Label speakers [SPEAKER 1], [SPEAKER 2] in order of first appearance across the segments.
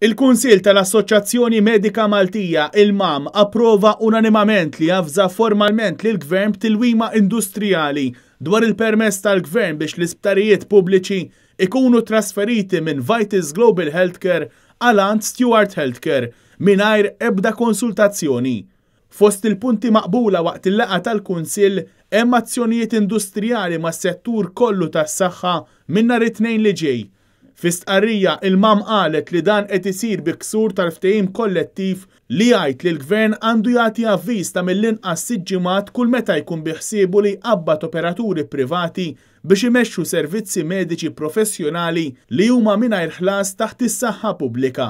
[SPEAKER 1] Il-Kunsill tal-Assoċjazzjoni Medika Maltija il-MAM approva unanimament li jafża formalment lill-Gvern b'tilwima industrijali dwar il-permess tal-Gvern biex l-isptarijiet pubbliċi ikunu trasferiti minn Vitis Global Healthcare għal Ant Stewart Healthcare mingħajr ebda konsultazzjoni. Fost il-punti maqbula waqt il-laqgħa tal-Kunsill hemm azzjonijiet industrijali mas-settur kollu tas-saħħa minn nhar it-Tnejn li ġej. Fi stqarrija il-MAM qalet li dan qed isir bi ksur tal-ftehim kollettiv li jgħid li l-Gvern għandu jagħti avviż ta' mill-inqas 6 ġimgħat kull meta jkun biħsiebu li jqabbad operaturi privati biex imexxu servizzi mediċi professjonali li huma mingħajr ħlas taħt is-saħħa pubblika.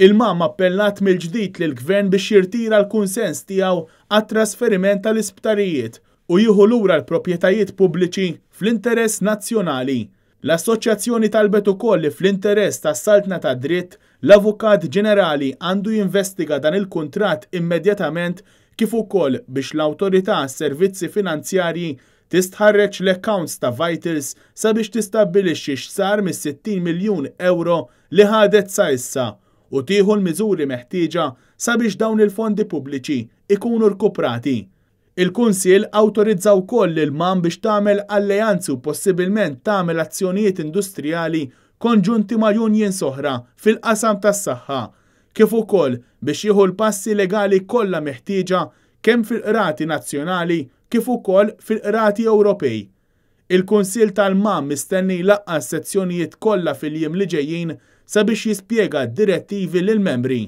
[SPEAKER 1] Il-MAM appellat mill-ġdid lill-Gvern biex jirtira l-kunsens tiegħu għat-trasferiment tal-isptarijiet u jieħu lura l-proprjetajiet pubbliċi fl-interess nazzjonali. L-Assoċjazzjoni talbet ukoll li fl-interess tas-saltna tad dritt l-Avukat Ġenerali għandu jinvestiga dan il-kuntratt immedjatament kif ukoll biex l-Awtorità għas-Servizzi Finanzjarji tistħarreġ l-accounts ta' Vitals sabiex tistabbilixxi x'sar mis-60 miljun euro li ħadet sa issa u tieħu l-miżuri meħtieġa sabiex dawn il-fondi pubbliċi ikunu rkuprati. Il-Kunsill awtorizza wkoll lill-MAM biex tagħmel alleanzi u possibilment tagħmel azzjonijiet industrijali konġunti ma' unions oħra fil-qasam tas-saħħa, kif ukoll biex jieħu l-passi legali kollha meħtieġa kemm fil-qrati nazzjonali kif ukoll fil-qrati Ewropej. Il-Kunsill tal-MAM mistenni jlaqqas sezzjonijiet kollha fil-jiem li ġejjin sabiex jispjega d-direttivi lill-membri.